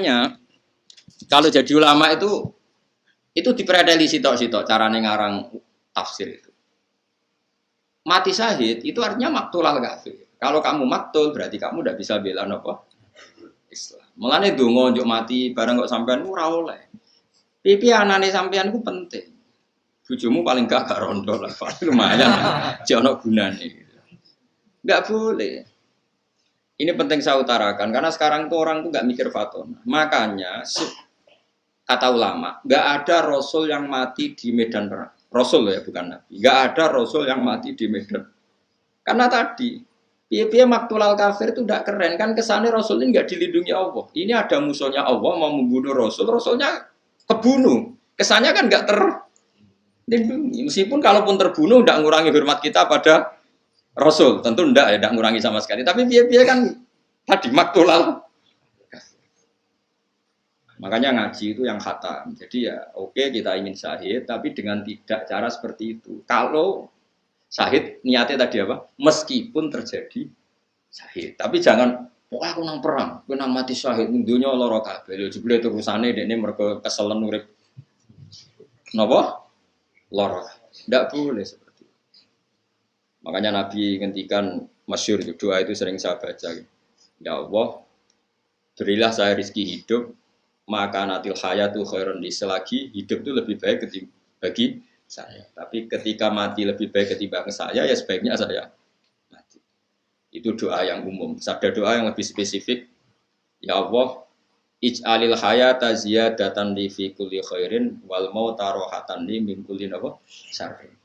Makanya kalau jadi ulama itu dipredeli sitok-sitok carane ngarang tafsir itu. Mati syahid itu artinya maktulal kafir. Kalau kamu maktul berarti kamu tidak bisa bela apa? Islam. Mulane donga njuk mati bareng kok sampean ora oleh. Pipi anane sampean ku penting. Bojomu paling gak rondo lah, lumayan. Jek ono gunane. Enggak boleh. Ini penting saya utarakan karena sekarang tuh orang tuh nggak mikir fatona. Makanya kata ulama, nggak ada rasul yang mati di medan perang. Rasul ya bukan nabi. Nggak ada rasul yang mati di medan. Karena tadi piye-piye maktulal kafir itu udah keren kan, kesannya rasul ini nggak dilindungi Allah. Ini ada musuhnya Allah mau membunuh rasul, rasulnya kebunuh. Kesannya kan nggak terlindungi. Meskipun kalaupun terbunuh nggak ngurangi hormat kita pada Rasul, tentu enggak ya, enggak ngurangi sama sekali. Tapi biar kan tadi maktulal. Makanya ngaji itu yang khatam. Jadi ya oke kita ingin syahid, tapi dengan tidak cara seperti itu. Kalau syahid niatnya tadi apa? Meskipun terjadi syahid. Tapi jangan, pokoknya aku nang perang, aku nang mati syahid, dunia loro kabeh. Lho jebule terusane dekne mergo keselen urip. Napa? Loro. Enggak boleh seperti. Makanya Nabi ngendikan masyhur itu doa itu sering saya baca. Ya Allah, berilah saya rezeki hidup, maka natil hayatu khairun li, selagi hidup itu lebih baik bagi saya. Tapi ketika mati lebih baik ketimbang saya, ya sebaiknya saya mati. Itu doa yang umum. Sabda doa yang lebih spesifik, ya Allah, ij'alil hayata ziyadatan li fi kulli khairin wal mauta rohatan li min kulli syarrin.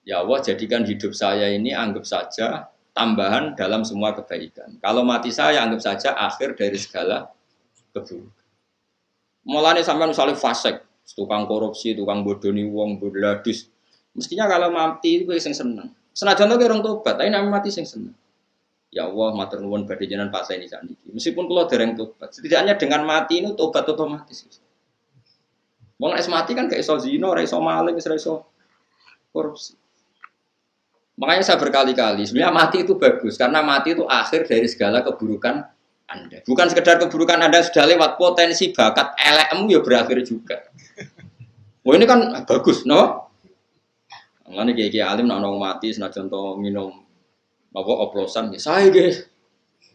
Ya Allah, jadikan hidup saya ini anggap saja tambahan dalam semua kebaikan. Kalau mati saya anggap saja akhir dari segala keburukan. Mulane sampean misalnya fasik, tukang korupsi, tukang bodoni wong, bodladus. Mestinya kalau mati itu sing seneng. Senajan to orang tobat, tapi nek mati sing seneng. Ya Allah, matur nuwun badhe jenengan paseni sakniki. Meskipun kula dereng tobat, setidaknya dengan mati ini tobat otomatis. Wong nek mati kan gak iso zina, ora iso maling, ora iso korupsi. Makanya saya berkali-kali, sebenarnya mati itu bagus karena mati itu akhir dari segala keburukan Anda. Bukan sekedar keburukan Anda sudah lewat, potensi bakat elekmu ya berakhir juga. Wah ini kan bagus, no? Mengenai kiai alim nak nong mati, senajan to minum apa oplosan, ya saya guys,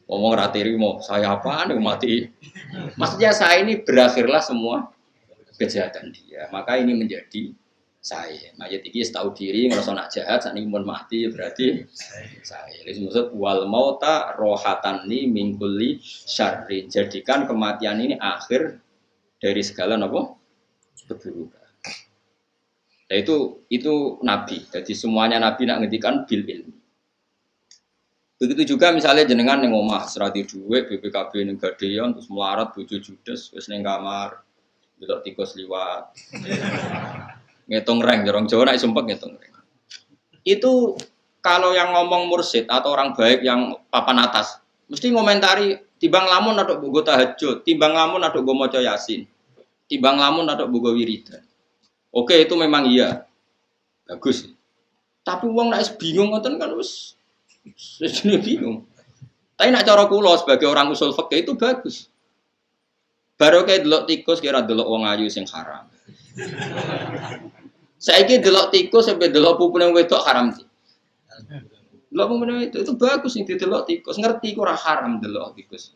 ngomong ratiri mau saya apa nih mati. Maksudnya saya ini berakhirlah semua kejahatan dia. Maka ini menjadi saya, mayat iki tahu diri ngerasa nak jahat, saat ini mau mati berarti saya. Jadi maksud wal mauta rohatan ni mingkuli syarri. Jadikan kematian ini akhir dari segala apa keburukan. Nah itu nabi. Jadi semuanya nabi nak ngendikan bil ilmi. Begitu juga misalnya jenengan neng omah serati duit BPKB neng gadean terus melarat bojo judes wis neng kamar delok tikus liwat. Ngitung reng, jorong Jawa nak sumpek ngitung reng. Itu kalau yang ngomong mursyid atau orang baik yang papan atas, mesti ngomentari timbang lamun atau bogo tahajud, timbang lamun atau bogo maca yasin, timbang lamun atau bogo wiridan. Oke itu memang iya, bagus. Tapi uang nak bingung ngoten kan wis bingung. Tapi nak cara kula sebagai orang usul fikih itu bagus. Baru kayak delok tikus kira delok wong ayu sing haram. Saiki delok tikus sampai delok pupune wedok haram sih. Delok pupune itu bagus nih delok tikus, ngerti kok ora haram delok tikus.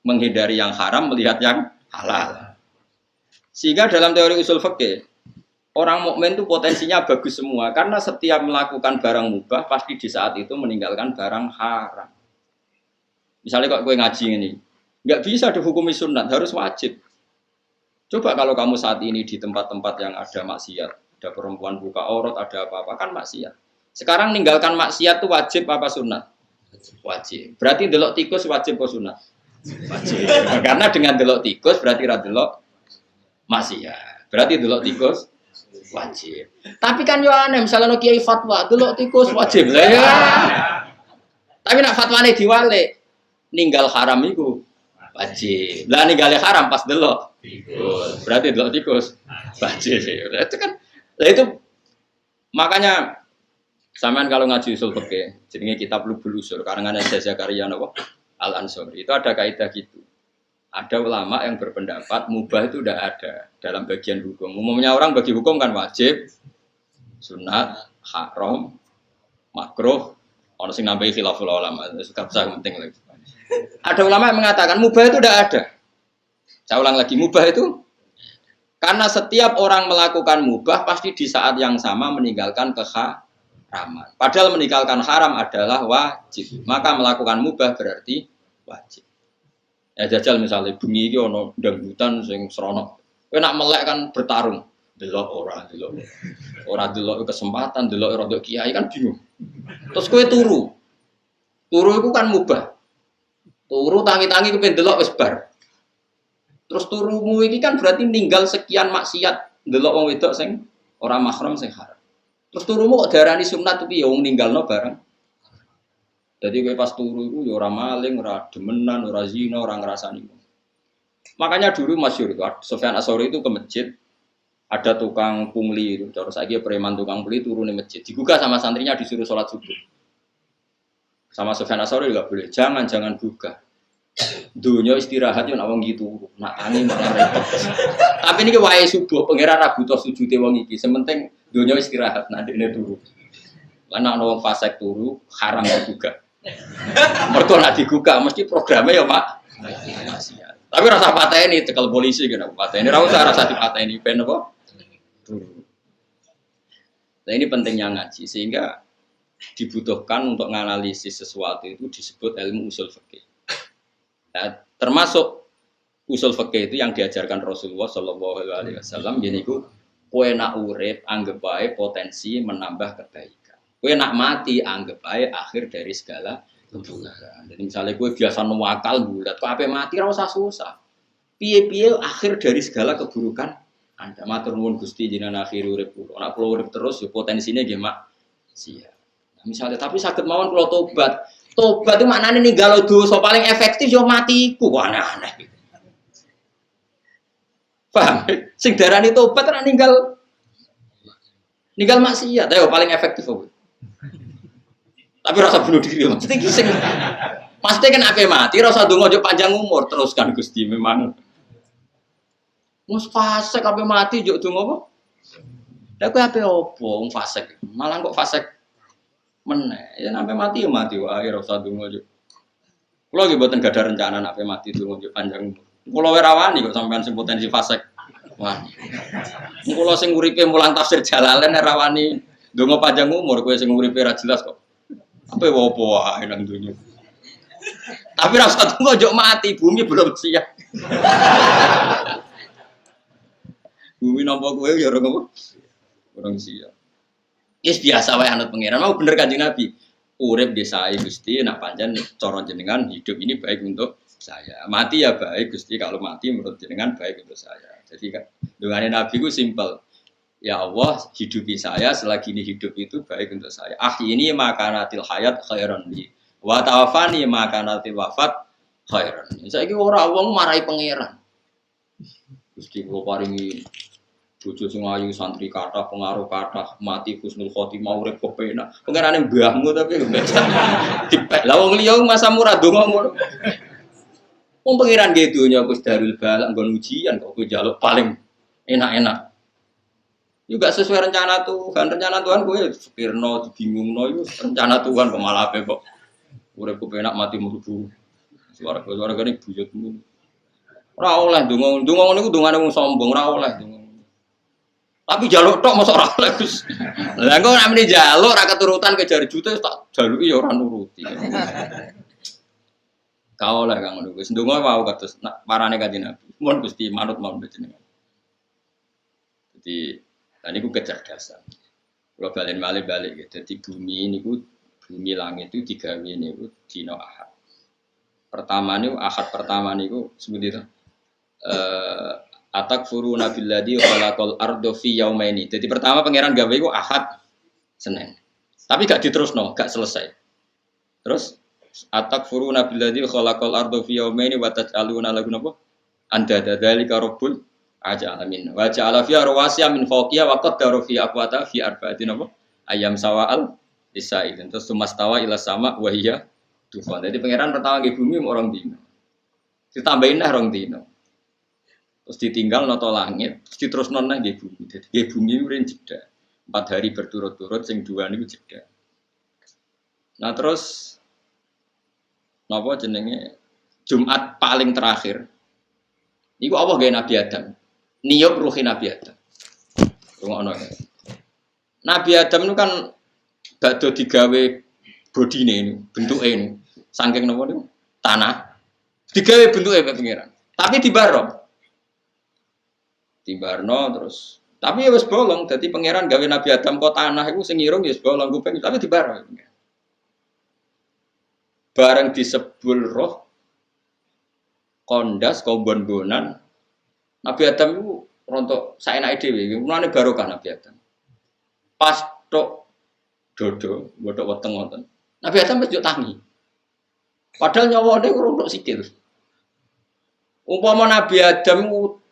Menghindari yang haram melihat yang halal. Sehingga dalam teori usul fikih, orang mukmin itu potensinya bagus semua karena setiap melakukan barang mubah pasti di saat itu meninggalkan barang haram. Misalnya kok gue ngaji ini, nggak bisa dihukumi sunat, harus wajib. Coba kalau kamu saat ini di tempat-tempat yang ada maksiat, ada perempuan buka aurat, ada apa-apa kan maksiat. Sekarang ninggalkan maksiat itu wajib apa sunat? Wajib. Berarti delok tikus wajib apa sunat? Wajib. Karena dengan delok tikus berarti ra delok maksiat. Berarti delok tikus wajib. Tapi kan yo aneh misalnya no kiai fatwa delok tikus wajib. Ya. Tapi nak fatwane diwalik ninggal haram iku wajib. Lah ninggal haram pas delok tikus. Berarti delok tikus wajib. Itu kan lah itu makanya sampean kalau ngaji usul fikih jenenge kitab Lubul Usul karangan Syekh Zakaria napa Al Ansori itu ada kaidah gitu. Ada ulama yang berpendapat mubah itu tidak ada dalam bagian hukum. Umumnya orang bagi hukum kan wajib, sunat, haram, makruh, ono sing nambahi khilaful ulama. Suka penting lagi. Ada ulama yang mengatakan mubah itu tidak ada. Saya ulang lagi, mubah itu karena setiap orang melakukan mubah pasti di saat yang sama meninggalkan keharaman. Padahal meninggalkan haram adalah wajib. Maka melakukan mubah berarti wajib. Ya jajal misalnya bengi iki ana dangdutan sing serono. Kowe nak melek kan bertarung. Delok ora, delok. Ora delok kesempatan, delok rodok kiai kan bingung. Terus kowe turu. Turu iku kan mubah. Turu tangi-tangi kepen delok wis bar. Terus turumu iki kan berarti ninggal sekian maksiat delok wong wedok sing ora mahram sing haram. Terus turumu kok diarani sunat piye wong ninggalno bareng. Jadi kowe pas turu iku ya ora maling, ora demenan, ora zina, ora ngrasani. Makanya dulu masyhur itu Sufyan Ats-Tsauri itu ke masjid ada tukang pungli itu. Terus saiki preman tukang pungli turu di masjid. Digugah sama santrinya disuruh sholat subuh. Sama Sufyan Ats-Tsauri enggak boleh. Jangan buka. Dunia istirahat yo nek wong iki turu. Nak ani malah repot. Tapi niki wae subuh pangeran ra butuh sujute wong iki. Sementing dunia istirahat nek dene turu. Lan nek wong fasik turu haram juga. Mergo nek digugah mesti programnya ya Pak. Tapi rasa pateni tekel polisi kena pateni. Ora usah rasa dipateni ben apa? Turu. Nah ini pentingnya ngaji sehingga dibutuhkan untuk menganalisis sesuatu itu disebut ilmu usul fikih. Nah, termasuk usul fikih itu yang diajarkan Rasulullah Shallallahu Alaihi Wasallam. Jadi itu kowe nak urip anggap baik potensi menambah kebaikan. Kowe nak mati anggap baik akhir dari segala keburukan. Jadi misalnya kowe biasa nuwakal bulat, kok ape mati ora usah susah. Piye-piye akhir dari segala keburukan Anda matur nuwun Gusti jenengan akhir urip kula. Nek kula urip terus ya potensine nggih mak sia. Nah, misalnya tapi saged mawon kula tobat. Tobat itu maknane ninggalo dosa paling efektif yo matiku kok aneh-aneh. Paham? Sing darani tobat ora ninggal maksiat, ayo paling efektif apa? Tapi rasa bunuh diri maksudnya iki sing pasti kan ape mati rasa ndonga ojo panjang umur teruskan Gusti memang. Mus fasik ape mati yo ndonga apa? Lah kowe ape opo wong fasik? Malah kok fasik meneh. Ya sampai mati ya mati wae rasa ndonga ojo. Kula nggih mboten gadah rencana nek mati ndonga ojo panjang umur. Kula wae rawani kok sampean sing potensi fasik. Wani. Kula sing uripe mulang tafsir Jalalain rawani ndonga panjang umur kowe sing uripe ra jelas kok. Apa wopo wae nang dunya. Tapi rasa tunggu ojo mati, bumi belum siap. Bumi nampak kowe ya ora ngopo. Orang siap. Yes biasa wae anut pangeran. Mau bener Kanjeng Nabi. Urip desa Gusti nak pancen cara jenengan hidup ini baik untuk saya. Mati ya baik Gusti kalau mati menurut jenengan baik untuk saya. Jadi kan dungane Nabi ku simpel. Ya Allah, hidupi saya selagi ini hidup itu baik untuk saya. Ini makanatil hayat khairan li. Wa tawafani makanatil wafat khairan. Saiki ora wong marahi pangeran. Gusti kula paringi bojo sing ayu santri kathah pengaruh kathah mati husnul khotimah urip kepenak. Pangerane mbahmu tapi dipek. Lah wong liya masa murah donga ngono. Wong pangeran nggih donya Gus Darul Balak nggon ujian kok kowe njaluk paling enak-enak. Juga sesuai rencana Tuhan. Rencana Tuhan gue pikirno, bingungno itu rencana Tuhan kok malah apa kok. Urip kepenak mati mlebu. Suara gane buyutmu. Ora oleh ndonga niku dongane wong sombong ora oleh ndonga. Tapi jaluk tok mosok ora oleh Gus. Lah engko nek meni jaluk ora keturutan kejar juta tak jaluki ya ora nuruti. Ka oleh Kang ngono Gus. Ndonga wae kados parane Kanjeng Nabi. Mun Gusti manut mawon jenengan. Jadi dan itu kecerdasan. Kalau balik gitu. Jadi bumi langit itu digawe niku dina Ahad. Ahad pertama niku seperti itu. Atakfuruna billadzi khalaqal arda fi yaumaini. Jadi pertama pangeran gawe iku Ahad Senin. Tapi gak diterusno, gak selesai. Terus atakfuruna billadzi khalaqal arda fi yaumaini wa taj'aluna lahu napa? Anda dzalika rabbul aja alamin. Wa ja'ala fiha rawasiya min fawqiha wa qaddara fi aqwata fi arba'atin apa? Ayam sawa'al lisailin. Terus sumastawa ila sama wa hiya tufan. Jadi pangeran pertama ke bumi orang dino. Ditambahin lah rong dino. Terus ditinggal noto langit, terus diterusno nang nggih bumi. Dadi nggih bumi urin jeda. 4 hari berturut-turut sing 2 niku jeda. Nah terus napa jenenge Jumat paling terakhir. Niku Allah gawe Nabi Adam. Niyup ruhi Nabi Adam. Rungokno. Nabi Adam itu kan badhe digawe bodine ini, bentuke ini. Saking napa niku? Tanah. Digawe bentuke pengiran. Tapi dibarno terus. Tapi ya wis bolong, dadi pangeran gawe Nabi Adam kok tanah iku sing irung ya wis bolong kuping, tapi dibarno. Bareng disebul roh kondas kombon-bonan Nabi Adam itu rontok saenake dhewe, mulane barokah Nabi Adam. Pas tok dodo, bodok weteng wonten. Nabi Adam wis yo tangi. Padahal nyawane urung tok sikil. Umpama Nabi Adam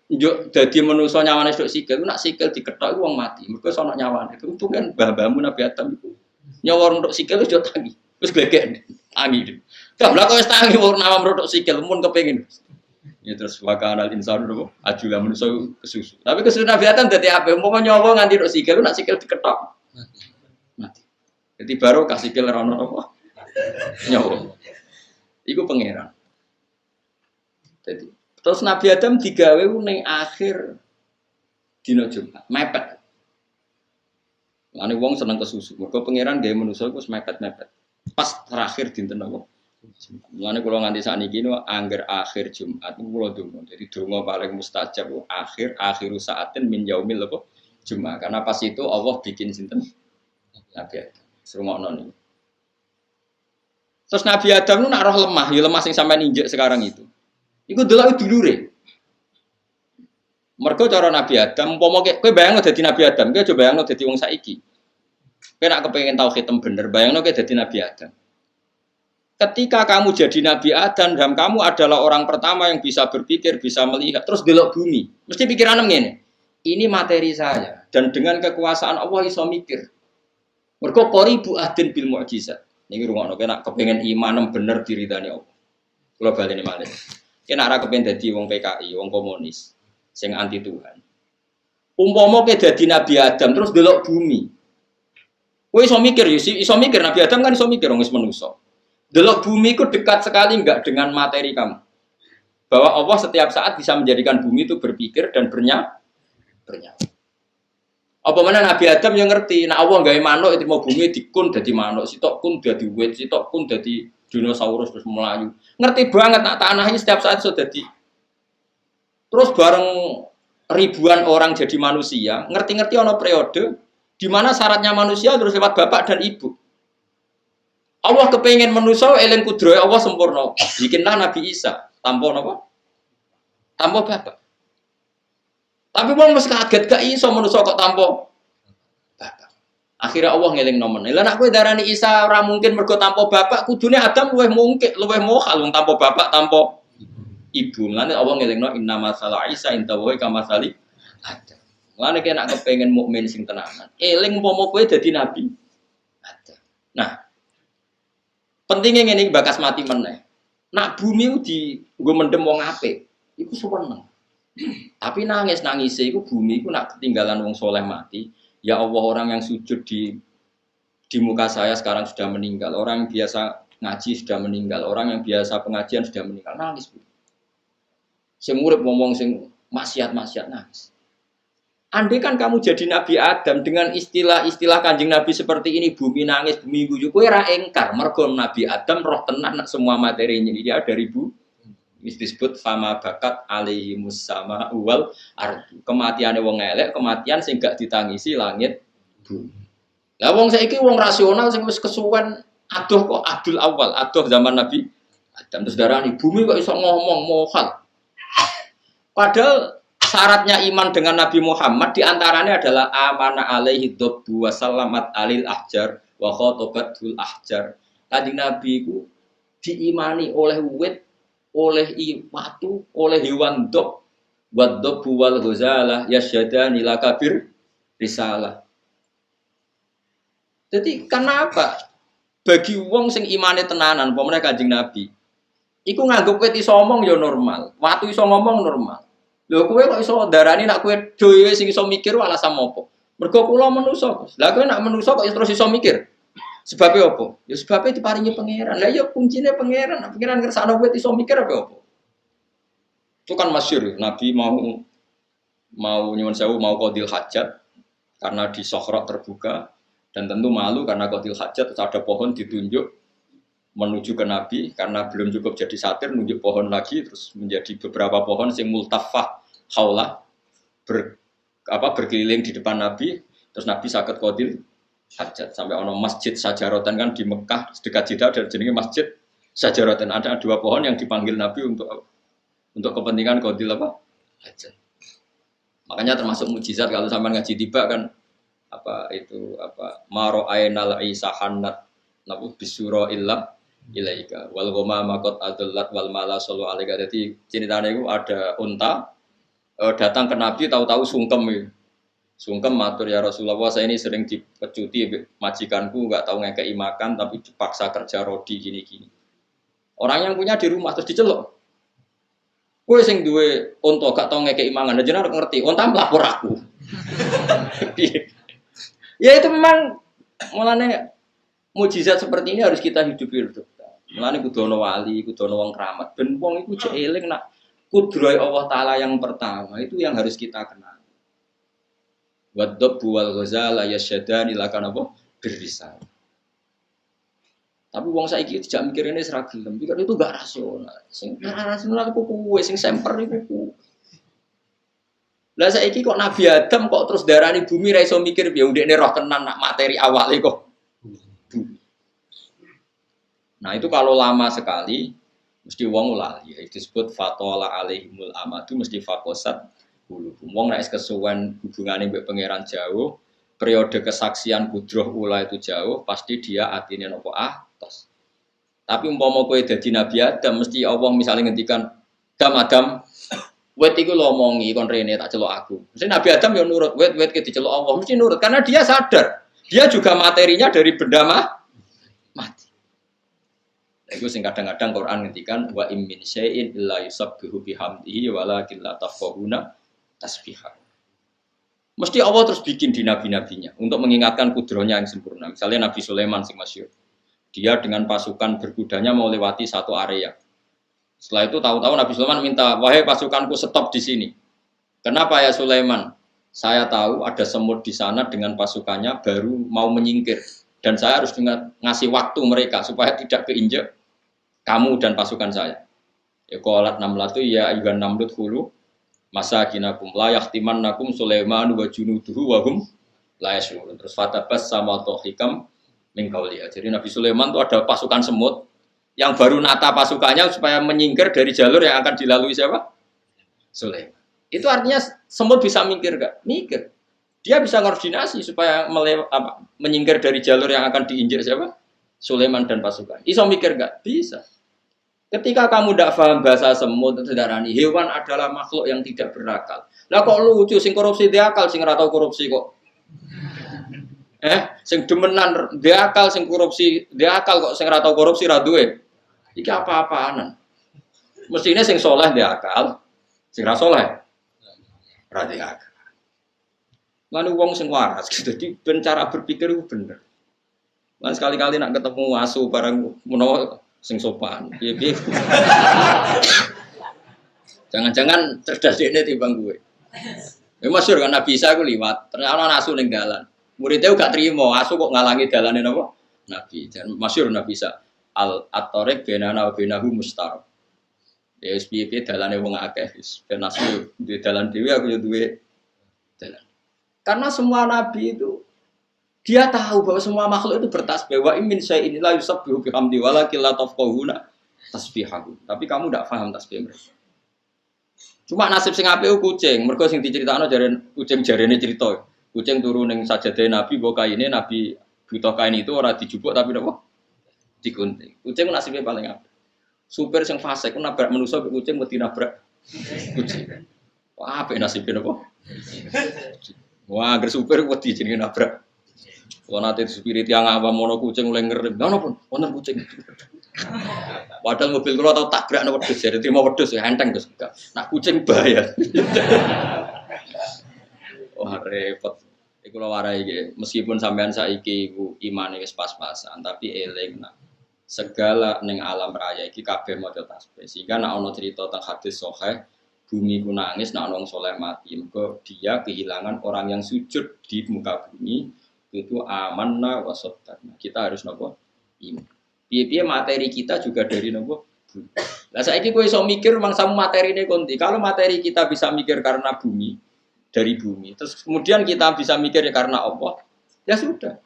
njuk dadi manusa nyawane tok sikil, nak sikil dikethok iku wong mati. Mergo sono nyawane. Itu kan mbah-mbahmu Nabi Adam iku nyawa urung tok sikil wis yo tangi. Wis glegek tangi. Lah kok wis tangi wong nama tok sikil mun kepengin. Ya terus wakanal insan lho, ajulah manusa kesusu. Tapi kesusu Nabi Adam dadi ape? Umpama nyawa nganti tok sikil, nak sikil dikethok. Mati. Jadi baru kasih sikil rono apa? Nyawa. Iku pangeran. Jadi terus Nabi Adam digawe ning akhir dina Jumat, mepet. Lane wong seneng kesusu. Mergo pangeran gawe manusa iku mepet-mepet. Pas terakhir dinten apa? Mulane kula nganti sakniki niku angger akhir Jumat kula donga. Jadi donga paling mustajab akhiru saatin min yaumil apa? Jumat. Karena pas itu Allah bikin sinten? Nabi Adam. Serungokno niku. Terus Nabi Adam niku nak roh lemah, ya lemah sing sampean injek sekarang itu. Iku delok dulure. Mergo cara Nabi Adam umpama kowe bayangno dadi Nabi Adam, kowe coba bayangno dadi wong saiki. Kowe nak kepengin tauhid bener, bayangno kowe dadi Nabi Adam. Ketika kamu jadi Nabi Adam dan kamu adalah orang pertama yang bisa berpikir, bisa melihat, terus delok bumi, mesti pikirannya ngene. Ini materi saya dan dengan kekuasaan Allah iso mikir. Mergo qoribu ahdin bil mukjizat. Niki rungokno nek kepengin iman bener diridani Allah. Kula baleni malih. Yen ora kepengin dadi wong PKI, wong komunis sing anti Tuhan. Umpama ke dadi Nabi Adam terus delok bumi. Kowe iso mikir ya, iso mikir Nabi Adam kan iso mikir wong wis manusa. Delok bumi itu dekat sekali enggak dengan materi kamu. Bahwa Allah setiap saat bisa menjadikan bumi itu berpikir dan bernyawa. Apa mana Nabi Adam yang ngerti, nah Allah gawe manuk itu mau bumi dikun dadi manuk, sitok kun dadi wit, sitok kun dadi dinosaurus terus melayu. Ngerti banget nak tanah ini setiap saat sudah jadi. Terus bareng ribuan orang jadi manusia, ngerti-ngerti ono periode di mana syaratnya manusia terus lewat bapak dan ibu. Allah kepengen manusia eling kudrohe Allah sempurna. Bikinlah Nabi Isa tanpa apa? Tanpa bapak. Tapi wong mesti kaget gak iso manusia kok tanpa bapak. Akhirnya Allah ngeling nomen. Lah nek kowe darani Isa ora mungkin mergo tanpa bapak, kudune Adam luwih mungkin, luwih mohal wong tanpa bapak, tanpa ibu. Lan Allah ngelingno inna masalah Isa inta wa kama sali Adam. Lan nek nek kepengin mukmin sing tenanan, eling umpama kowe dadi nabi Adam. Nah, pentingnya ngene iki bakas mati meneh. Nak bumi di nggo mendem wong apik, iku seneng. Tapi nangis iku bumi iku nak ketinggalan wong soleh mati. Ya Allah, orang yang sujud di muka saya sekarang sudah meninggal. Orang yang biasa ngaji sudah meninggal. Orang yang biasa pengajian sudah meninggal. Nangis. Sing urip ngomong sing maksiat nangis. Andai kan kamu jadi Nabi Adam dengan istilah-istilah Kanjeng Nabi seperti ini, bumi nangis, bumi guyu, kowe ora engkar mergo Nabi Adam roh tenan semua materinya dia dari bumi. Disebut fama bakat alaihimus sama wal ardu. Kematiane wong elek, kematian sing gak ditangisi langit bumi. Lah wong saiki wong rasional sing wis kesuwen adoh kok adul awal, adoh zaman Nabi Adam terus darani bumi kok iso ngomong mohal. Padahal syaratnya iman dengan Nabi Muhammad diantaranya adalah amana alaihi dobbu wa salamat alil ahjar wa khotobatul ahjar. Kanjeng Nabi itu diimani oleh wit, oleh watu, oleh hewan dob, wad dobbu wal ghazalah yasyadani la kabir risalah. Jadi kenapa bagi wong sing imane tenanan, pemene Kanjeng Nabi Iku nganggep kowe iso ngomong ya normal. Watu iso ngomong normal. Lho kowe kok iso darani nak kowe dhewe sing iso mikir alasan apa? Mergo kula manusa, Gus. Lah kowe nak manusa kok terus iso mikir? Sebabnya apa? Ya sebabnya diparingi pangeran. Lah ya kuncinya pangeran. Nah, pangeran kersane kowe iso mikir apa? Itu kan masyhur. Nabi mau nyuwun sewu mau qadil hajat karena di Sohrok terbuka dan tentu malu karena qadil hajat terus ada pohon ditunjuk menuju ke Nabi karena belum cukup jadi satir nunjuk pohon lagi terus menjadi beberapa pohon yang multafah haulah berkeliling di depan Nabi terus Nabi sakit qadil hajat sampai ono masjid Sajarotan kan di Mekah dekat Jeddah dan jenenge masjid Sajarotan ada dua pohon yang dipanggil Nabi untuk kepentingan qadil hajat. Makanya termasuk mukjizat kalau sampean ngaji tiba kan maro ainal isahanat nabu bisuro illah ilaika wal ghamama qad adallat wal mala sallu alaika. Jadi ceritanya itu ada unta datang ke Nabi tahu-tahu sungkem. Sungkem matur ya Rasulullah saya ini sering dipecuti majikanku enggak tahu ngekei makan tapi dipaksa kerja rodi gini-gini. Orang yang punya di rumah terus diceluk. Kowe sing duwe unta gak tau ngekei mangan jenengan ngerti unta melapor aku. Ya itu memang mulane mukjizat seperti ini harus kita hidupi. Mulane kudu ana wali, kudu ana wong keramat. Ben wong iku jek eling nak kudrohe Allah taala yang pertama itu yang harus kita kenal. Wadab wal ghazal yasyadani lakan apa? Birrisal. Tapi wong saiki tidak mikirine ora gelem, pikir itu gak rasional. Sing rasional iku kuwe, sing semper iku kuwe. Lah saiki kok Nabi Adam kok terus darani bumi ra iso mikir ya ndekne roh tenan nak materi awale kok. Nah itu kalau lama sekali mesti wong lali ya disebut fatola alaihimul amadu mesti fakosat dulu. Wong nek kesuwen hubungane mbek pangeran jauh, periode kesaksian kudroh ula itu jauh, pasti dia atine nopo atas. Tapi umpama kowe dadi Nabi Adam mesti Allah misalnya ngendikan Adam wet iku lo omongi kon rene tak celuk aku. Mesti Nabi Adam yo nurut, wet ke diceluk Allah mesti nurut karena dia sadar. Dia juga materinya dari benda mati. Itu sing kadang-kadang Quran ngendikan wa im min syai'in illa yusabbihu bihamdihi walakin la tafqahuna tasbihah. Mesti Allah terus bikin di nabi-nabinya untuk mengingatkan kudrohnya yang sempurna. Misalnya Nabi Sulaiman sing masyhur. Dia dengan pasukan berkudanya mau lewati satu area. Setelah itu tahu-tahu Nabi Sulaiman minta, "Wahai pasukanku stop di sini." Kenapa ya Sulaiman? Saya tahu ada semut di sana dengan pasukannya baru mau menyingkir. Dan saya harus ngasih waktu mereka supaya tidak keinjak kamu dan pasukan saya. Ya qalat namlatu ya ayyuhan namlut khulu masakinakum la yahtimannakum Sulaiman wa junuduhu wa hum la yashurun. Terus fatabas sama tohikam min qauliha. Jadi Nabi Sulaiman itu ada pasukan semut yang baru nata pasukannya supaya menyingkir dari jalur yang akan dilalui siapa? Sulaiman. Itu artinya semut bisa mikir gak? Mikir. Dia bisa koordinasi supaya menyingkir dari jalur yang akan diinjak siapa? Sulaiman dan pasukan. Iso mikir gak? Bisa. Ketika kamu tidak paham bahasa semut, saudaraani, hewan adalah makhluk yang tidak berakal. Lah kok lucu, sing korupsi dia akal, sing ora tau korupsi kok. Sing demenan dia akal, sing korupsi dia akal kok, sing ora tau korupsi ra duwe. Iki apa-apaanan. Mestinya sing soleh dia akal, sing ra soleh ra dia akal. Lalu wong sing waras, jadi cara berpikir itu bener. Lan sekali-kali nak ketemu asu barang menawa sing sopan, piye-piye. Jangan-jangan cerdas dekne timbang gue. Ya masyhur kan Nabi Isa ku liwat, ternyata ana asu ning dalan. Muridnya gak trimo, asu kok ngalangi dalane napa? Nabi. Dan masyhur Nabi Isa at-tariq bainana wa bainahu mustar. Ya wis piye-piye dalane wong akeh wis ben asu duwe dalan dhewe aku yo duwe dalan. Karena semua nabi itu dia tahu bahwa semua makhluk itu bertasbih. Wa in min syai'in la yusabbihu bihamdi walakin la tafqahuna tasbihahu. Tapi kamu tidak paham tasbih mereka. Cuma nasib sing apik kucing, mergo sing diceritakno jare kucing jarene cerita. Kucing turu ning sajadah Nabi mbok kaine Nabi butuh kain itu ora dijupuk tapi napa? Digunting. Kucing nasibnya paling apik. Supir sing fasik ku nabrak manusa kucing mesti nabrak kucing. Wah, apik nasibnya napa? Wah, agar supir wedi jenenge nabrak Nate spirit yang awam mono kucing mulai ngerem. Ngono pun, wonten kucing. Padahal mobil kula tau tabrak nang wedhus, jadi terima wedhus ya enteng Gus. Nak kucing bahaya. Wah repot. Iku lho warai iki. Meskipun sampean saiki iku imane wis pas-pasan, tapi eling nak segala ning alam raya iki kabeh maca tasbih. Sehingga nek ana cerita teng hadis sahih, bumi ku nangis nek wong saleh mati. Mergo dia kehilangan orang yang sujud di muka bumi. Itu amanna wa saddaqna. Kita harus nopo? Iman. Piye-piye materi kita juga dari nopo? Bumi. Lah saiki kowe iso mikir mangsamu materine konti. Kalau materi kita bisa mikir karena bumi, dari bumi. Terus kemudian kita bisa mikir ya karena Allah. Ya sudah.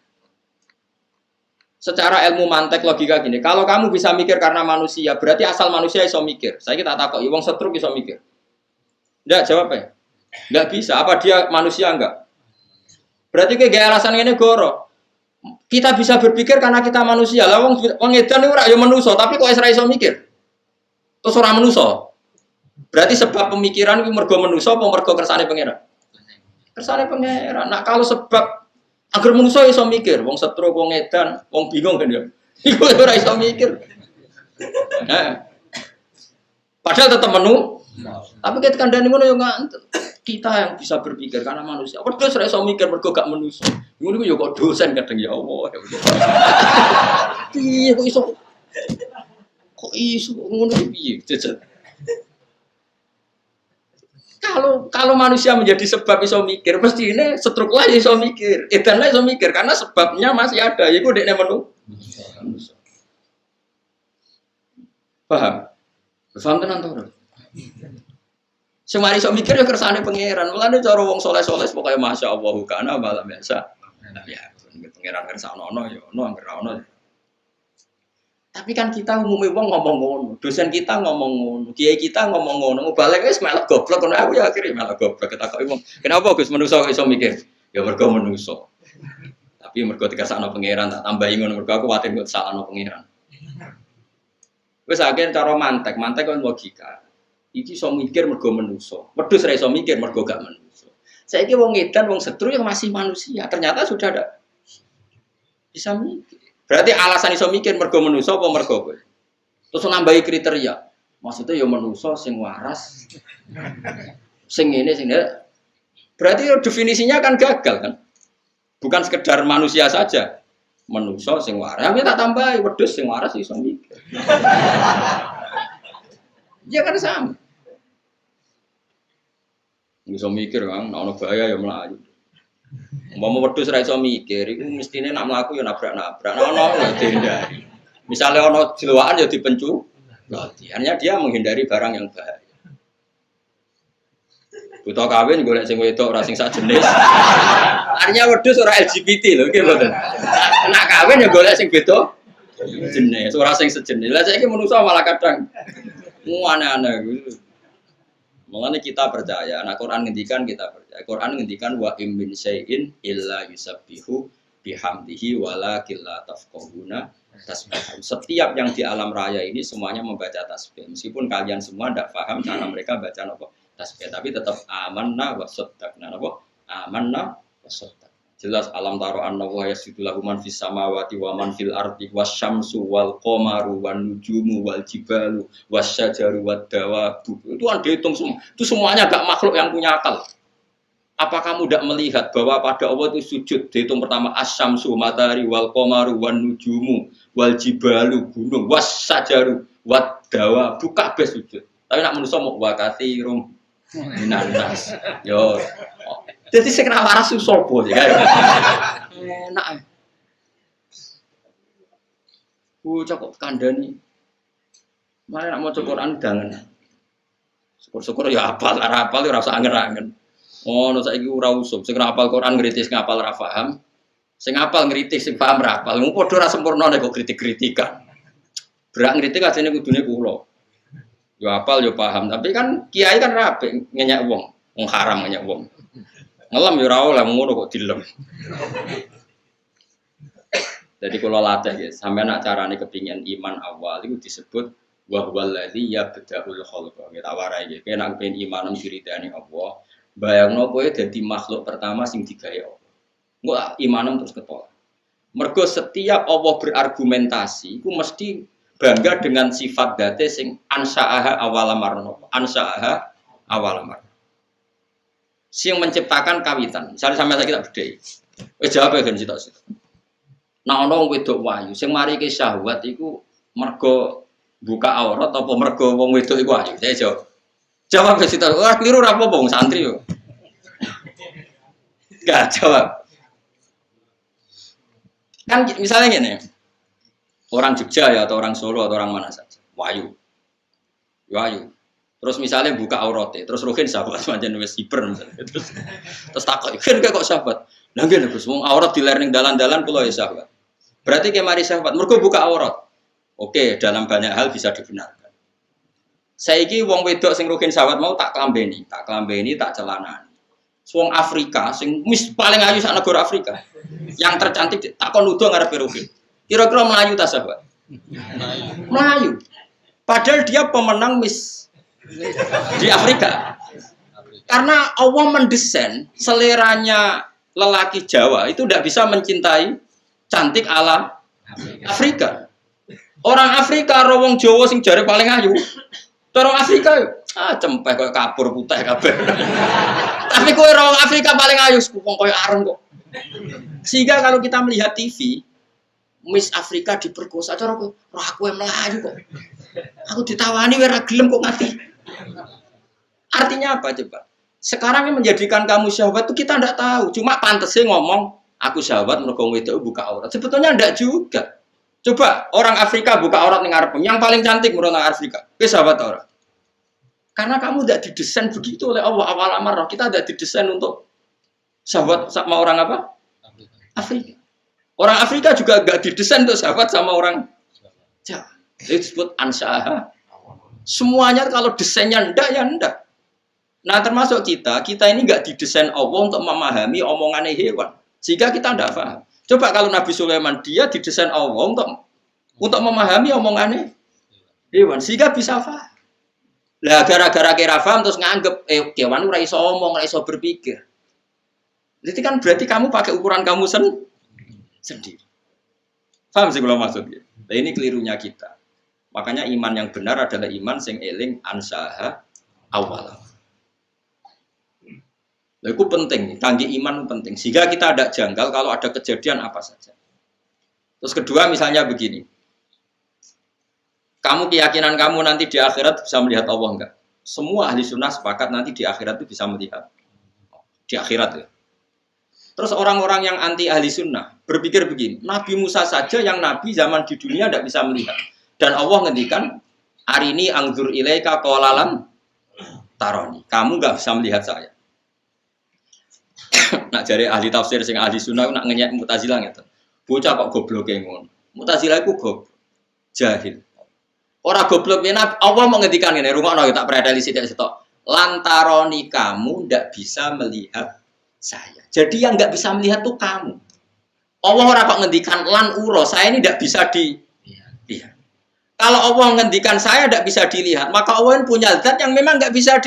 Secara ilmu mantek logika gini, kalau kamu bisa mikir karena manusia, berarti asal manusia iso mikir. Saya kita takut, wong setruk iso mikir. Enggak jawabnya. Enggak bisa. Apa dia manusia enggak? Berarti kayak alasan ini goro. Kita bisa berpikir karena kita manusia. Lah wong edan ora ya manusa, tapi kok ora iso mikir. Terus ora manusa. Berarti sebab pemikiran iki mergo manusa apa mergo kersane pangeran? Kersane pangeran. Nah kalau sebab agar manusa iso mikir, wong setro, wong edan, wong bingung kan ya. Iku ora iso mikir. Nah. Padahal tetap tapi kita kandani ngono yo ngantuk. Kita yang bisa berpikir karena manusia. Wedhus ora iso mikir mergo gak manusia. Ngono yo kok dosen kadang ya Allah. Piye kok iso? Kok iso ngono piye? Jajan. Kalau manusia menjadi sebab iso mikir, mesti ini setruk lah iso mikir, edan lah iso mikir karena sebabnya masih ada. Iku dekne manusia. Paham? Paham tenan to? Semari iso mikir ya kersane pangeran. Mulane cara wong saleh-saleh pokoke masyaallah kana malam biasa. Ya, pangeran kersane ono ya ono anggere ono. Tapi kan kita umumnya wong ngomong ngono, dosen kita ngomong ngono, kiai kita ngomong ngono, balik wis melok goblok ngono aku ya akhire melok goblok ketakoki wong. Kenapa Gus manusa iso mikir? Ya mergo manusa. Tapi mergo dikasakno pangeran tak tambahi ngono mergo aku kuwatir kok salahno pangeran. Wis akhirnya cara mantek kan logika. Iki iso mikir mergo manusa. Wedhus ora iso mikir mergo gak manusa. Saiki wong edan wong setru yang masih manusia, ternyata sudah ada bisa mikir. Berarti alasan iso mikir mergo manusa apa mergo kowe? Terus nambahi kriteria. Maksudnya ya manusa sing waras. Sing ngene sing berarti definisinya kan gagal kan? Bukan sekedar manusia saja. Manusa sing waras. Tapi tak tambahi wedhus sing waras iso mikir. Ya kan sama. Iso mikir kan, ana bahaya ya mlayu. Umpama wedhus ra iso mikir, iku mestine nak mlaku ya nabrak-nabrak. Ono ya dihindari. Misale ono jelowakan ya dipencu. Artinya dia menghindari barang yang bahaya. Buta kawin golek sing wedok ora sing sak jenis. Artinya wedhus ora LGBT lho, nggih mboten. Nak kawin ya golek sing beda jenis, ora sing sejenis. Lah saiki manusa malah kadang aneh-aneh gitu. Mengenai kita percaya, nah Quran ngendikan kita percaya. Quran ngendikan wa min syai'in illa yusabbihu bihamdihi walakin la tafqahuna tasbihahum. Setiap yang di alam raya ini semuanya membaca tasbih. Meskipun kalian semua tidak paham cara mereka baca apa tasbih, tapi tetap amanna wa saddaqna apa? Amanna wa saddaqna. Jelas alam taro anna wa yasjudu lahu man fis samawati wa man fil ardi wasyamsu wal qamaru wan nujumu wal jibalu wasyajaru wad dawabu. Itu kan dihitung semua. Itu semuanya gak makhluk yang punya akal. Apa kamu tidak melihat bahwa pada Allah itu sujud dihitung pertama asyamsu matahari wal qamaru wan nujumu wal jibalu gunung wasyajaru wad dawabu kabeh sujud. Tapi nak manusa mau wa katsirum minas. Yo. Jadi saya kena waras sopo sih kan? Enak. Cukup kandani. Mana nak mau Quran jangan. Syukur-syukur ya apal, apal ya rasa angen-angen. Oh, no saiki ora usum. Sing apal Quran ngritis ngapal ra paham. Sing apal ngritis sing paham ra apal. Mung padha ora sempurna nek kok kritik-kritikan. Berak ngritik ajene kudune kula. Ya apal ya paham, tapi kan kiai kan rapi ngenyek wong haram ngenyek wong. Ngelam ya ora oleh ngono kok dilem. Jadi kalau latih ya, sampai nak carane kepingin iman awal itu disebut wa huwal ladzi yabda'ul khalqa. Kita warai ya, kena kepengin imanan diridani Allah. Bayangno kowe dadi makhluk pertama sing digawe Allah. Enggak imanem terus ketolak. Mergo setiap Allah berargumentasi iku mesti bangga dengan sifat dzate sing ansaaha awalamarno. Ansaaha awalamar. Sing menciptakan kawitan. Misalnya sampai saya kita bedhei. Wis jawab ya kan sitok. Nah ana wong wedok wayu sing mari ke syahwat iku mergo buka aurat apa mergo wong wedok iku wayu. Saya jawab. Jawab ke sitok. Wah keliru ra apa wong santri yo. Enggak jawab. Kan misalnya gini, orang Jogja ya atau orang Solo atau orang mana saja, wayu. Terus misalnya buka auratnya, terus rohin sahabat macam wes hiper misalnya. Terus takut, kan kok sahabat? Nggak Gus, mau aurat di learning dalan-dalan kalau ya sahabat. Berarti kayak mari sahabat, mereka buka aurat. Oke, dalam banyak hal bisa dibenarkan. Saiki wong wedok sing rohin sahabat mau tak klambeni, tak celanani. Wong Afrika sing paling ayu sak negara Afrika. Yang tercantik tak kon nuduh ngarep rohin. Kira-kira Melayu ta sahabat? Melayu. Padahal dia pemenang Miss di Afrika. Karena Allah mendesain seleranya lelaki Jawa itu tidak bisa mencintai cantik ala Afrika. Orang Afrika rawong Jawa sing jare paling ayu. Orang Afrika cempeh koyo kapur putih kabeh. Tapi kowe rawong Afrika paling ayu wong koyo areng kok. Sehingga kalau kita melihat TV Miss Afrika diperkosa cara aku Melayu kok. Aku ditawani ora gelem kok ngati. Artinya apa coba? Sekarang yang menjadikan kamu syahwat itu kita tidak tahu. Cuma pantesnya ngomong, aku syahwat mergo wedok buka aurat. Sebetulnya tidak juga. Coba orang Afrika buka aurat ning ngarep. Yang paling cantik menurut orang Afrika. Kowe syahwat ora? Karena kamu tidak didesain begitu oleh Allah awal amar. Kita tidak didesain untuk syahwat sama orang apa? Afrika. Orang Afrika juga tidak didesain untuk syahwat sama orang Jawa. Itu disebut ansyaha. Semuanya kalau desainnya ndak ya ndak. Nah termasuk kita ini nggak didesain Allah untuk memahami omongannya hewan, sehingga kita ndak paham. Coba kalau Nabi Sulaiman dia didesain Allah untuk memahami omongannya hewan, sehingga bisa paham. Lah gara-gara kira paham terus nganggep kewan ora iso omong, ora iso berpikir. Jadi kan berarti kamu pakai ukuran kamu sendiri. Paham sih kalau maksudnya? Nah, ini kelirunya kita. Makanya iman yang benar adalah iman sing eling ansaha awal. Nah, itu penting, tanggi iman penting. Sehingga kita ada janggal kalau ada kejadian apa saja. Terus kedua misalnya begini. Kamu keyakinan kamu nanti di akhirat bisa melihat Allah enggak? Semua ahli sunnah sepakat nanti di akhirat itu bisa melihat. Di akhirat ya. Terus orang-orang yang anti ahli sunnah berpikir begini. Nabi Musa saja yang nabi zaman di dunia tidak bisa melihat. Dan Allah ngendikan, arini angzur ilaika qolalan taroni. Kamu enggak bisa melihat saya. Nak jari ahli tafsir sing ahli sunnah nak ngenyek Mu'tazilah gitu. Bocah kok goblok ngono. Mu'tazilah iku goblok. Jahil. Ora goblok yen Allah mau ngendikan ngene, rungokno tak predeli sithik setok. Lantaroni kamu ndak bisa melihat saya. Jadi yang nggak bisa melihat tuh kamu. Allah ora kok ngendikan lan uro, saya ini ndak bisa dilihat. Kalau Allah ngendikan saya ndak bisa dilihat, maka Allah punya zat yang memang nggak bisa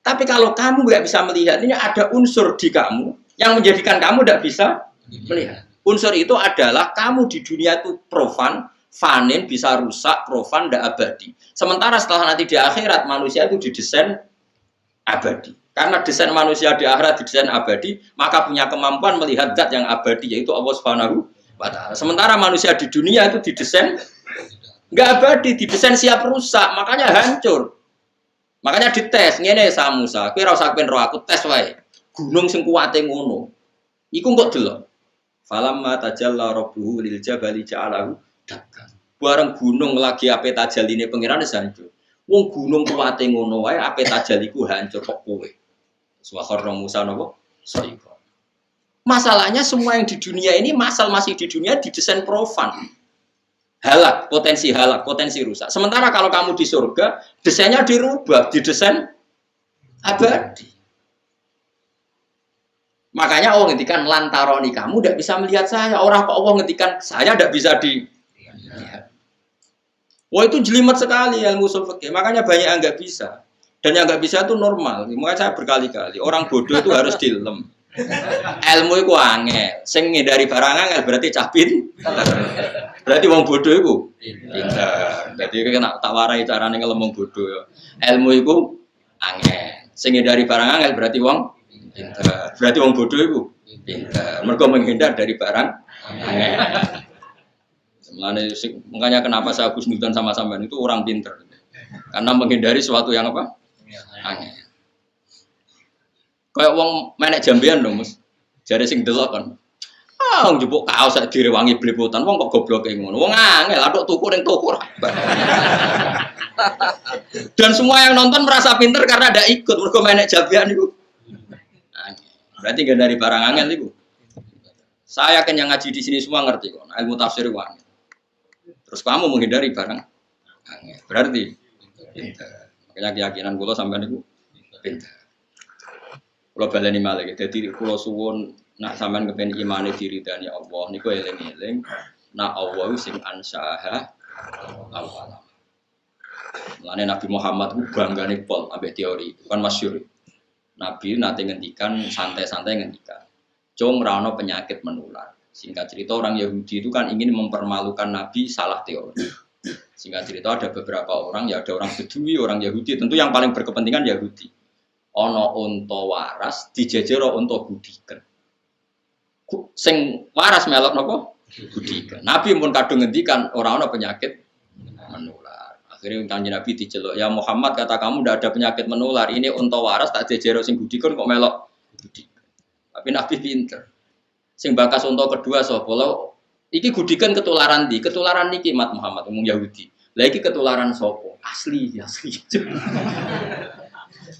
Tapi kalau kamu nggak bisa melihat, ini ada unsur di kamu yang menjadikan kamu nggak bisa melihat. Unsur itu adalah kamu di dunia itu profan, fanin, bisa rusak, profan, tidak abadi. Sementara setelah nanti di akhirat, manusia itu didesain abadi. Karena desain manusia di akhirat didesain abadi, maka punya kemampuan melihat zat yang abadi, yaitu Allah Subhanahu wa Ta'ala. Sementara manusia di dunia itu didesain nggak abadi, didesain siap rusak, makanya hancur. Makanya dites, ngene sa Musa, kowe ora usah pengen roh aku tes wae. Gunung sing kuwate ngono. Iku kok delok. Falamma tajalla rabbuhu lil jabali ja'alahu dakkan. Bareng gunung lagi ape tajaline pangeran wis hancur. Wong gunung kuwate ngono wae ape tajaliku hancur kok kowe. Subhanallah Musa napa? Soiko. Masalahnya semua yang di dunia ini masih di dunia didesain profan. Halak, potensi rusak. Sementara kalau kamu di surga, desainnya dirubah, didesain abadi. Makanya Allah ngendikan lantaroni kamu tidak bisa melihat saya. Orang kok Allah ngendikan saya tidak bisa dilihat. Wah itu jelimet sekali ilmu ushul fikih. Makanya banyak yang nggak bisa. Dan yang nggak bisa itu normal. Makanya saya berkali-kali orang bodoh itu harus dilem. Ilmu iku angel. Sing ngindari barang angel berarti cah pinter. Berarti wong bodoh iku pinter. Dadi kena tak warai carane ngelem wong bodoh ya. Ilmu iku angel. Sing ngindari barang angel berarti wong pinter. Berarti wong bodoh iku pinter. Mergo menghindar dari barang angel. Makanya kenapa saya husnudzon sama sampean itu orang pinter. Karena menghindari sesuatu yang apa? Angel. Kayak wong menek jambean lho, Mas. Jare sing delok kan. Ah, njupuk kaos sak direwangi blepotan, wong kok gobloke ngono. Wong angel atuk tuku ning toko. Dan semua yang nonton merasa pinter karena ada ikut mergo menek jambean iku. Berarti gak dari barang angel iku. Saya yakin yang ngaji di sini semua ngerti kok. Ilmu tafsir iku angel. Terus kamu menghindari barang angel. Berarti pinter. Makanya keyakinan kula sampean iku pinter. Kula baleni malih. Dadi kula suwun nak sampean kepen imane diridani Allah niku eling-eling nak Allah sing ansaha awal. Mulane Nabi Muhammad ku banggane pol ambek teori, bukan masyhur. Nabi nate ngendikan santai-santai ngendikan. Cung ra ono penyakit menular. Singkat cerita orang Yahudi itu kan ingin mempermalukan Nabi salah teori. Singkat cerita ada beberapa orang, ya ada orang Bedui, orang Yahudi, tentu yang paling berkepentingan Yahudi. Ono unta waras dijejero unta gudiken. Sing waras melok napa? Gudiken. Nabi pun kadung ngendikan ora ono penyakit menular. Akhirnya Kanjeng Nabi diceluk, "Ya Muhammad, kata kamu ndak ada penyakit menular. Ini unta waras tak jejero sing gudiken kok melok gudiken." Tapi Nabi pinter. Sing bakas unta kedua sapa? Iki gudiken ketularan di, ketularan niki Mat Muhammad umum Yahudi. Lah iki ketularan sapa? Asli.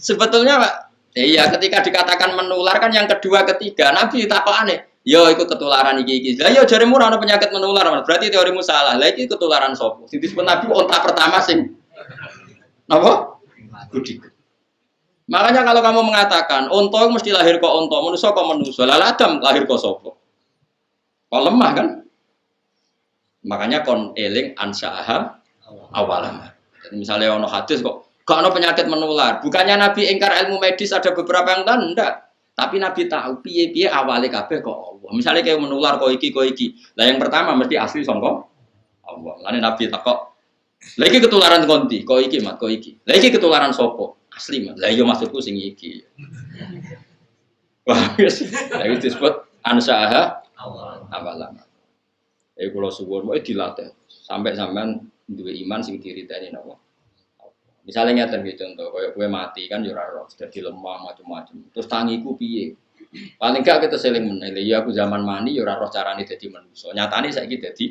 Sebetulnya Pak, iya ketika dikatakan menular kan yang kedua ketiga Nabi takokane, yo iku ketularan iki. Lah yo jaremu ora ana penyakit menular, berarti teorimu salah. Lah iki ketularan sapa? Sing disebut Nabi unta pertama sing napa? Gudik. Makanya kalau kamu mengatakan unta mesti lahir kok unta, manusa kok manusa. Lah Adam lahir kok sapa? Kok lemah kan? Makanya kon eling ansyaha awalan. Jadi misalnya ono hadis kok gak ada penyakit menular. Bukannya Nabi ingkar ilmu medis ada beberapa yang tahu, enggak. Tapi Nabi tahu piye-piye awale kabeh kok Allah. Misalnya kayak menular kok iki. Lah yang pertama mesti asli sangka Allah. Lane Nabi takok, "Lah iki ketularan konti, kok iki, Mat, kok iki. Lah iki ketularan sapa? Asli, Mat. Lah iya maksudku sing iki." Wah, wis. Lah itu disebut ansyaha awalan. Kula suwun wae dilatih sampai sampean duwe iman sing diriteni napa. Misalnya ngeten iki contoh, kaya kowe mati kan yo ora roh, dadi lemah macam-macam. Terus tangiku piye? Paling gak kita seling menilai, ya aku zaman mani yo ora roh carane dadi manusa. Nyatane saiki dadi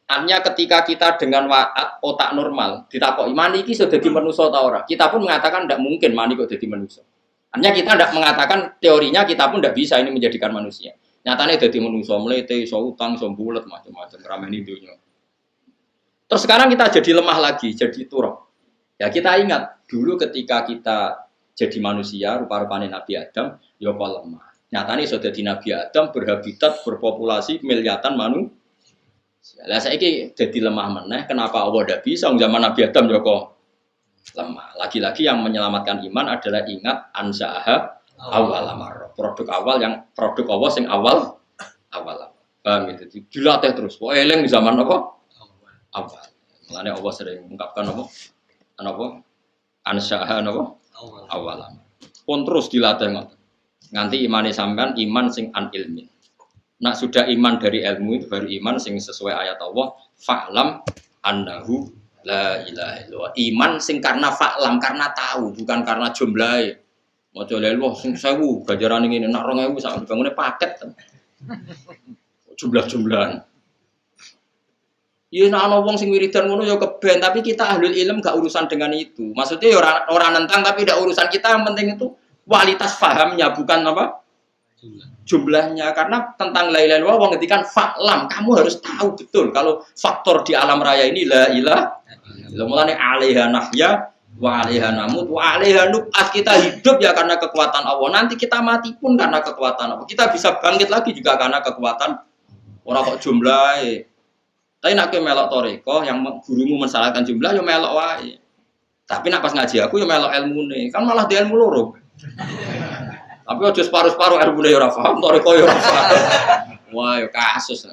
artinya ketika kita dengan otak normal ditakoki mani iki iso dadi manusa ta ora? Kita pun mengatakan ndak mungkin mani kok dadi manusa. Artinya kita ndak mengatakan teorinya kita pun ndak bisa ini menjadikan manusia. Nyatane dadi manusa mlete, iso utang, iso bulet macam-macam rameni dunya. Terus sekarang kita jadi lemah lagi, jadi turun. Ya kita ingat dulu ketika kita jadi manusia rupa-rupane Nabi Adam, ya kok lemah. Nyatane iso dadi Nabi Adam berhabitat berpopulasi miliatan manusia. Lah saiki jadi lemah meneh, kenapa Allah ndak bisa zaman Nabi Adam ya kok lemah. Lagi-lagi yang menyelamatkan iman adalah ingat ansyaha awal amar. Produk awal yang produk Allah sing awal. Paham gitu. Dilatih terus. Kok eling di zaman apa? Awal. Mulane Allah sering mengungkapkan apa? Ansyaha napa? Awalan. Pun terus dilatih ngoten. Nganti imane sampean iman sing an ilmi. Nak sudah iman dari ilmu itu baru iman sing sesuai ayat Allah, fa'lam annahu la ilaha illallah. Iman sing karena fa'lam, karena tahu, bukan karena jumlahe. Maca la ilaha sing 1000, ganjarane ngene nak 2000 sak bangune paket. Jumlah-jumlahan. Ya ana wong sing wiridan ngono ya keben, tapi kita ahlul ilm gak urusan dengan itu. Maksudnya ya ora nentang tapi ndak urusan kita, yang penting itu kualitas fahamnya bukan apa? Jumlahnya. Karena tentang la ilaha illallah wong ngetikan fa'lam, kamu harus tahu betul kalau faktor di alam raya ini la ilaha illallah. Mulane alaiha nahya wa alaiha namut wa alaiha nub'ats. Kita hidup ya karena kekuatan Allah. Nanti kita mati pun karena kekuatan Allah. Kita bisa bangkit lagi juga karena kekuatan ora kok jumlahe. Tapi nak kowe melok toriko yang gurumu mensalahkan jumlah yo melok wae. Tapi nak pas ngaji aku yo melok ilmune. Kan malah di ilmu loro. Tapi aja separuh-separuh ilmu ya ora paham, toriko ya ora paham. Wah, ya kasus.